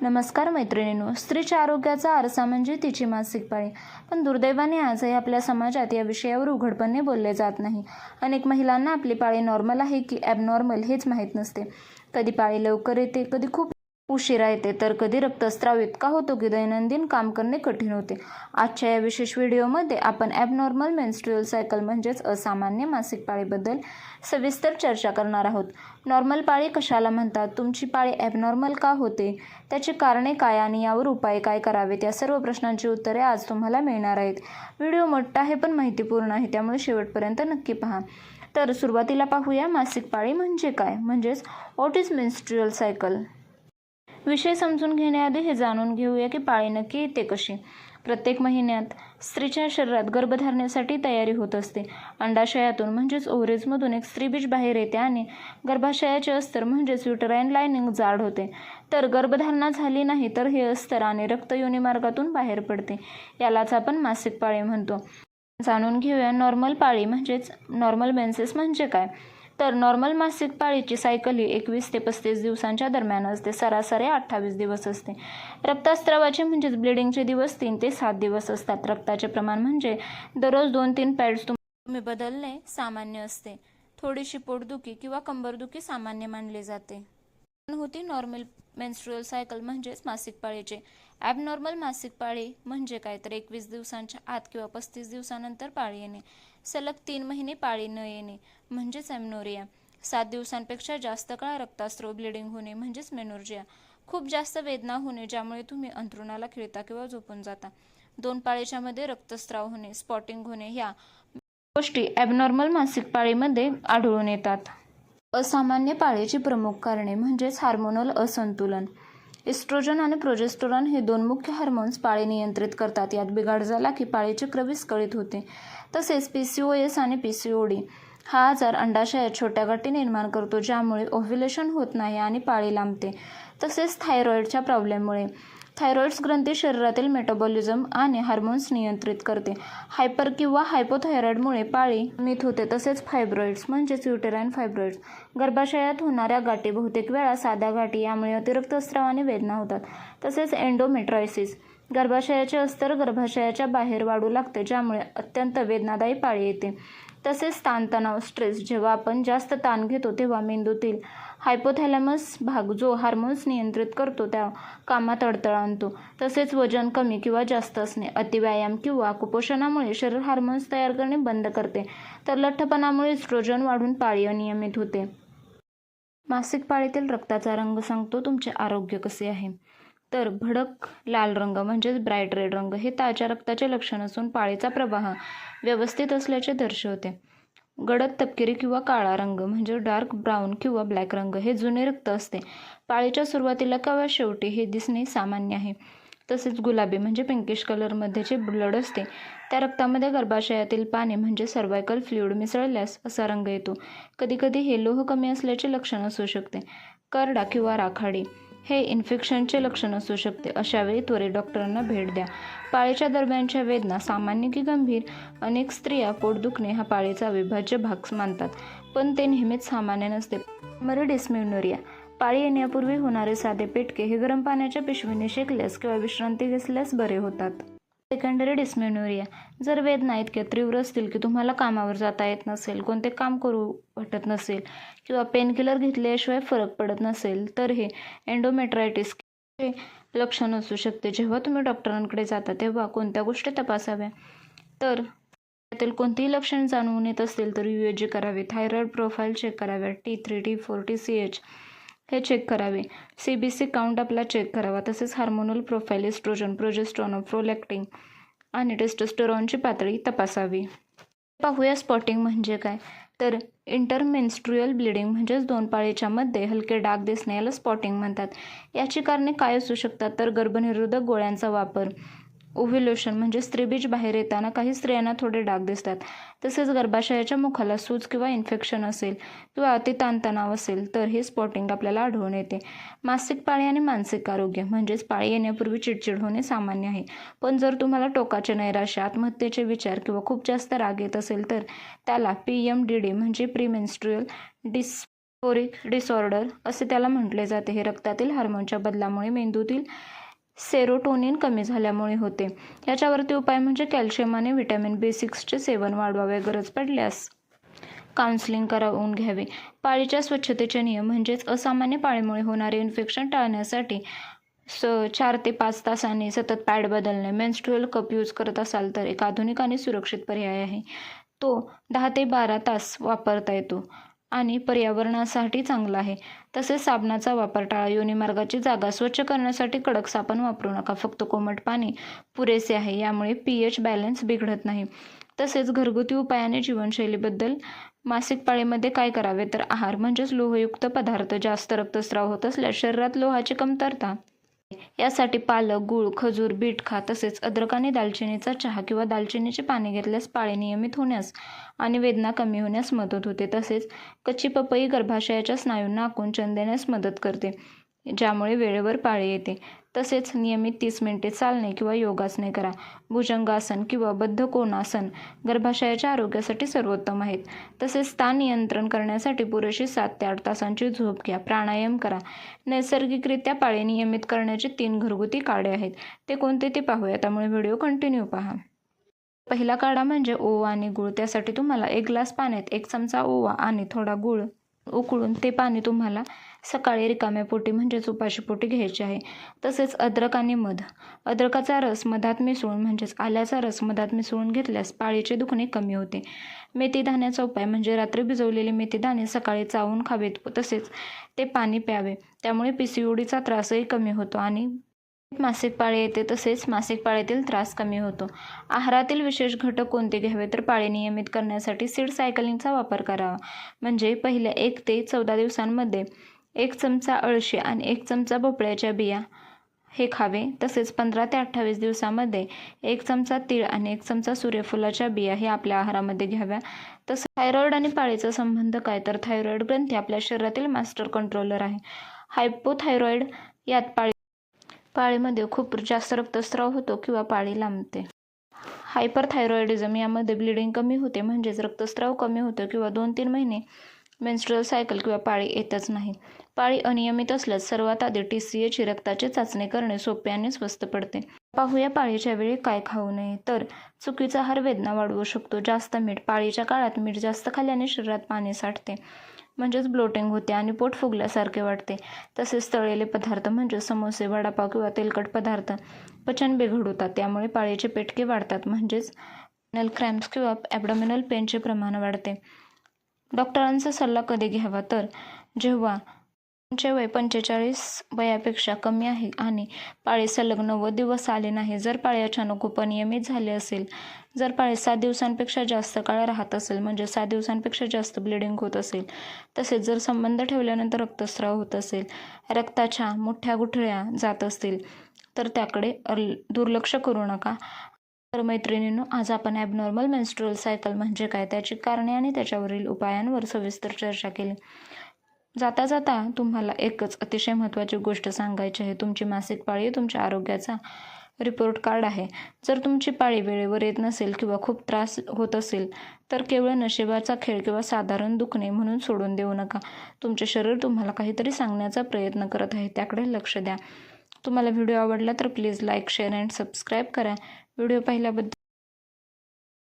नमस्कार मैत्रिणींनो, स्त्रीच्या आरोग्याचा आरसा म्हणजे तिची मासिक पाळी. पण दुर्दैवाने आजही आपल्या समाजात या विषयावर उघडपणे बोलले जात नाही. अनेक महिलांना आपली पाळी नॉर्मल आहे की ॲबनॉर्मल हेच माहीत नसते. कधी पाळी लवकर येते, कधी खूप उशिरा येते, तर कधी रक्तस्राव इतका होतो की दैनंदिन काम करणे कठीण होते. आजच्या या विशेष व्हिडिओमध्ये आपण ॲबनॉर्मल मेन्स्ट्रुअल सायकल म्हणजेच असामान्य मासिक पाळीबद्दल सविस्तर चर्चा करणार आहोत. नॉर्मल पाळी कशाला म्हणतात, तुमची पाळी ॲबनॉर्मल का होते, त्याची कारणे काय आणि यावर उपाय काय करावेत, या सर्व प्रश्नांची उत्तरे आज तुम्हाला मिळणार आहेत. व्हिडिओ मोठा आहे पण माहितीपूर्ण आहे, त्यामुळे शेवटपर्यंत नक्की पहा. तर सुरुवातीला पाहूया मासिक पाळी म्हणजे काय, म्हणजेच व्हॉट इज मेन्स्ट्रुअल सायकल. विषय समजून घेण्याआधी हे जाणून घेऊया की पाळी नक्की येते कशी. प्रत्येक महिन्यात स्त्रीच्या शरीरात गर्भधारणेसाठी तयारी होत असते. अंडाशयातून म्हणजेच ओव्हरीजमधून एक स्त्रीबीज बाहेर येते आणि गर्भाशयाचे अस्तर म्हणजेच युटराईन लायनिंग जाड होते. तर गर्भधारणा झाली नाही तर हे अस्तर आणि रक्त योनिमार्गातून बाहेर पडते. यालाच आपण मासिक पाळी म्हणतो. जाणून घेऊया नॉर्मल पाळी म्हणजेच नॉर्मल मेन्सेस म्हणजे काय. तर नॉर्मल मासिक पाळीची सायकल ही 21 ते 35 दिवसांच्या दरम्यान असते. सरासरी 28 दिवस असते. रक्तस्रावाचे म्हणजेच ब्लिडिंगचे दिवस 3 ते 7 दिवस असतात. रक्ताचे प्रमाण म्हणजे दररोज 2-3 पॅड्स तुम्ही बदलणे सामान्य असते. थोडीशी पोटदुखी किंवा कंबरदुखी सामान्य मानली जाते. होती नॉर्मल मेन्स्ट्रुअल सायकल म्हणजेच मासिक पाळीचे. ॲबनॉर्मल मासिक पाळी म्हणजे काय, तर 21 दिवसांच्या आत किंवा 35 दिवसानंतर पाळी येणे, सलग 3 महिने पाळी न येणे म्हणजेच ॲमेनोरिया, 7 दिवसांपेक्षा जास्त काळ रक्तस्राव ब्लिडिंग होणे म्हणजेच मेनोर्जिया, खूप जास्त वेदना होणे ज्यामुळे तुम्ही अंथरुणाला खिळता किंवा झोपून जाता, 2 पाळीच्या मध्ये रक्तस्राव होणे, स्पॉटिंग होणे, ह्या गोष्टी ॲबनॉर्मल मासिक पाळीमध्ये आढळून येतात. असामान्य पाळीची प्रमुख कारणे म्हणजेच हार्मोनल असंतुलन. इस्ट्रोजन आणि प्रोजेस्टेरॉन हे 2 मुख्य हार्मोन्स पाळी नियंत्रित करतात. यात बिघाड झाला की पाळीचे चक्र विस्कळीत होते. तसेच PCOS आणि PCOD हा आजार अंडाशयात छोट्या गाठी निर्माण करतो ज्यामुळे ओव्ह्युलेशन होत नाही आणि पाळी लांबते. तसेच थायरॉईडच्या प्रॉब्लेममुळे थायरॉईड्स ग्रंथी शरीरातील मेटाबॉलिझम आणि हार्मोन्स नियंत्रित करते. हायपर किंवा हायपोथायरॉईडमुळे पाळी कमीत होते. तसेच फायब्रॉइड्स म्हणजेच युटेराईन फायब्रॉइड्स, गर्भाशयात होणाऱ्या गाठी, बहुतेक वेळा साध्या गाठी, यामुळे अतिरिक्त स्राव आणि वेदना होतात. तसेच एंडोमेट्रायसिस, गर्भाशयाचे अस्तर गर्भाशयाच्या बाहेर वाढू लागते ज्यामुळे अत्यंत वेदनादायी पाळी येते. तसेच ताणतणाव, स्ट्रेस, जेव्हा आपण जास्त ताण घेतो तेव्हा मेंदूतील हायपोथॅलॅमस भाग जो हार्मोन्स नियंत्रित करतो त्या कामात अडथळा आणतो. तसेच वजन कमी किंवा जास्त असणे, अतिव्यायाम किंवा कुपोषणामुळे शरीर हार्मोन्स तयार करणे बंद करते. तर लठ्ठपणामुळे इस्ट्रोजन वाढून पाळी अनियमित होते. मासिक पाळीतील रक्ताचा रंग सांगतो तुमचे आरोग्य कसे आहे. तर भडक लाल रंग म्हणजेच ब्राईट रेड रंग हे ताज्या रक्ताचे लक्षण असून पाळीचा प्रवाह व्यवस्थित असल्याचे दर्शवते. गडद तपकिरी किंवा काळा रंग म्हणजे डार्क ब्राऊन किंवा ब्लॅक रंग हे जुने रक्त असते. पाळीच्या सुरुवातीला किंवा शेवटी हे दिसणे सामान्य आहे. तसेच गुलाबी म्हणजे पिंकिश कलरमध्ये जे ब्लड असते त्या रक्तामध्ये गर्भाशयातील पाणी म्हणजे सर्वायकल फ्लुइड मिसळल्यास असा रंग येतो. कधीकधी हे लोह कमी असल्याचे लक्षण असू शकते. करडा किंवा राखाडी हे इन्फेक्शनचे लक्षण असू शकते. अशावेळी त्वरित डॉक्टरांना भेट द्या. पाळीच्या दरम्यानच्या वेदना सामान्य की गंभीर. अनेक स्त्रिया पोट दुखणे हा पाळीचा अविभाज्य भाग मानतात, पण ते नेहमीच सामान्य नसते. प्रायमरी डिस्मेनोरिया, पाळी येण्यापूर्वी होणारे साधे पेटके हे गरम पाण्याच्या पिशवीने शेकल्यास किंवा विश्रांती घेतल्यास बरे होतात. सेकंडरी डिस्मेनोरिया, जर वेदना इतक्या तीव्र असतील की तुम्हाला कामावर जाता येत नसेल, कोणते काम करू वाटत नसेल किंवा पेनकिलर घेतल्याशिवाय फरक पडत नसेल, तर हे एंडोमेट्रायटिसचे लक्षण असू शकते. जेव्हा तुम्ही डॉक्टरांकडे जाता तेव्हा कोणत्या गोष्टी तपासाव्या, तर त्यातील कोणतीही लक्षण जाणवून येत असेल तर UAG करावे, थायरॉईड प्रोफाईल चेक कराव्या, T3, T4, TCH हे चेक करावे, CBC काउंट आपला चेक करावा. तसेच hormonal profile, estrogen, progesterone, prolactin आणि टेस्टोस्टेरॉनची पातळी तपासावी. पाहूया स्पॉटिंग म्हणजे काय. तर इंटरमेन्स्ट्रुअल ब्लिडिंग म्हणजेच 2 पाळीच्या मध्ये हलके डाग दिसणे याला स्पॉटिंग म्हणतात. याची कारणे काय असू शकतात, तर गर्भनिरोधक गोळ्यांचा वापर, ओव्ह्युलेशन म्हणजे स्त्रीबीज बाहेर येताना काही स्त्रियांना थोडे डाग दिसतात. तसेच गर्भाशयाच्या मुखाला सूज किंवा इन्फेक्शन असेल किंवा अतिताणतणाव असेल तर हे स्पॉटिंग आपल्याला आढळून येते. मासिक पाळी आणि मानसिक आरोग्य म्हणजेच पाळी येण्यापूर्वी चिडचिड होणे सामान्य आहे, पण जर तुम्हाला टोकाचे नैराश्य, आत्महत्येचे विचार किंवा खूप जास्त राग येत असेल तर त्याला PMDD म्हणजे प्रीमेन्स्ट्रुअल मेटाबॉलिक डिसऑर्डर असे त्याला म्हटले जाते. हे रक्तातील हार्मोनच्या बदलामुळे मेंदूतील सेरोटोनिन कमी झाल्यामुळे होते. याच्यावरती उपाय म्हणजे कॅल्शियम आणि व्हिटॅमिन B6चे सेवन वाढवावे. गरज पडल्यास काउन्सिलिंग करावून घ्यावे. पाळीच्या स्वच्छतेचे नियम म्हणजेच असामान्य पाळीमुळे होणारे इन्फेक्शन टाळण्यासाठी 4 ते 5 तासांनी सतत पॅड बदलणे. मेन्स्ट्रुअल कप यूज करत असाल तर एक आधुनिक आणि सुरक्षित पर्याय आहे. तो 10 ते 12 तास वापरता येतो आणि पर्यावरणासाठी चांगला आहे. तसेच साबणाचा वापर टाळा. योनिमार्गाची जागा स्वच्छ करण्यासाठी कडक साबण वापरू नका. फक्त कोमट पाणी पुरेसे आहे. यामुळे pH बॅलन्स बिघडत नाही. तसेच घरगुती उपायाने जीवनशैलीबद्दल मासिक पाळीमध्ये काय करावे तर आहार म्हणजेच लोहयुक्त पदार्थ. जास्त रक्तस्राव होत असल्यास शरीरात लोहाची कमतरता यासाठी पालक, गूळ, खजूर, बीट खा. तसेच अद्रक आणि दालचिनीचा चहा किंवा दालचिनीचे पाणी घेतल्यास पाळी नियमित होण्यास आणि वेदना कमी होण्यास मदत होते. तसेच कच्ची पपई गर्भाशयाच्या स्नायूंना आकुंचन देण्यास मदत करते, ज्यामुळे वेळेवर पाळी येते. तसेच नियमित 30 मिनिटे चालणे किंवा योगासने करा. भुजंगासन किंवा बद्ध कोणासन गर्भाशयाच्या आरोग्यासाठी सर्वोत्तम आहेत. तसेच ताण नियंत्रण करण्यासाठी पुरेशी 7 ते 8 तासांची झोप घ्या. प्राणायाम करा. नैसर्गिकरित्या पाळी नियमित करण्याचे 3 घरगुती काढे आहेत. ते कोणते ते पाहूया. त्यामुळे व्हिडिओ कंटिन्यू पहा. पहिला काढा म्हणजे ओवा आणि गूळ. त्यासाठी तुम्हाला 1 ग्लास पाण्यात 1 चमचा ओवा आणि थोडा गूळ उकळून ते पाणी तुम्हाला सकाळी रिकाम्या पोटी म्हणजेच उपाशी पोटी घ्यायचे आहे. तसेच अद्रक आणि मध. अद्रकाचा रस मधात मिसळून म्हणजेच आल्याचा रस मधात मिसळून घेतल्यास पाळीचे दुखणे कमी होते. मेथी दाण्याचा उपाय म्हणजे रात्री भिजवलेले मेथी दाणे सकाळी चावून खावेत. तसेच ते पाणी प्यावे. त्यामुळे PCODचा त्रासही कमी होतो आणि मासिक पाळी येते. तसेच मासिक पाळीतील त्रास कमी होतो. आहारातील विशेष घटक कोणते घ्यावे तर पाळी नियमित करण्यासाठी सीड सायकलिंगचा वापर करावा. म्हणजे पहिल्या 1 ते 14 दिवसांमध्ये 1 चमचा अळशी आणि 1 चमचा भोपळ्याच्या बिया हे खावे. तसेच 15 ते 28 दिवसामध्ये 1 चमचा तीळ आणि 1 चमचा सूर्यफुलाच्या बिया हे आपल्या आहारामध्ये घ्याव्या. तसंच थायरॉइड आणि पाळीचा संबंध काय तर थायरॉइड ग्रंथी आपल्या शरीरातील मास्टर कंट्रोलर आहे. हायपोथायरॉइड यात पाळीमध्ये खूप जास्त रक्तस्राव होतो किंवा पाळी लांबते. हायपरथायरॉइडिझम यामध्ये ब्लिडिंग कमी होते म्हणजेच रक्तस्राव कमी होतो किंवा 2-3 महिने मेन्स्ट्रुअल सायकल किंवा पाळी येतच नाही. पाळी अनियमित असल्यास सर्वात आधी TCA ची रक्ताची चाचणी करणे सोपे आणि स्वस्त पडते. पाहूया पाळीच्या वेळी काय खाऊ नये तर चुकीचा आहार वेदना वाढवू शकतो. जास्त मीठ. पाळीच्या काळात मीठ जास्त खाल्ल्याने शरीरात पाणी साठते म्हणजेच ब्लोटिंग होते आणि पोट फुगल्यासारखे वाटते. तसेच तळलेले पदार्थ म्हणजे समोसे, वडापाव किंवा तेलकट पदार्थ पचन बिघडवतात. त्यामुळे पाळीचे पेटके वाढतात म्हणजेच ॲब्डोमिनल क्रॅम्प्स किंवा ॲब्डोमिनल पेनचे प्रमाण वाढते. डॉक्टरांचा सल्ला कधी घ्यावा तर जेव्हा तुमचे वय 45 वयापेक्षा कमी आहे आणि पाळी सलग 90 दिवस आले नाही. जर पाळी अचानक खूप अनियमित झाली असेल, जर पाळी 7 दिवसांपेक्षा जास्त काळ राहत असेल म्हणजे 7 दिवसांपेक्षा जास्त ब्लिडिंग होत असेल, तसेच जर संबंध ठेवल्यानंतर रक्तस्राव होत असेल, रक्ताच्या मोठ्या गुठळ्या जात असतील तर त्याकडे दुर्लक्ष करू नका. तर मैत्रिणींनो, आज आपण ॲबनॉर्मल मेन्स्ट्रुअल सायकल म्हणजे काय, त्याची कारणे आणि त्याच्यावरील उपायांवर सविस्तर चर्चा केली. जाता जाता तुम्हाला एकच अतिशय महत्त्वाची गोष्ट सांगायची आहे. तुमची मासिक पाळी तुमच्या आरोग्याचा रिपोर्ट कार्ड आहे. जर तुमची पाळी वेळेवर येत नसेल किंवा खूप त्रास होत असेल तर केवळ नशिबाचा खेळ किंवा साधारण दुखणे म्हणून सोडून देऊ नका. तुमचे शरीर तुम्हाला काहीतरी सांगण्याचा प्रयत्न करत आहे, त्याकडे लक्ष द्या. तुम्हाला व्हिडिओ आवडला तर please like, share and subscribe करा. व्हिडिओ पाहिल्याबद्दल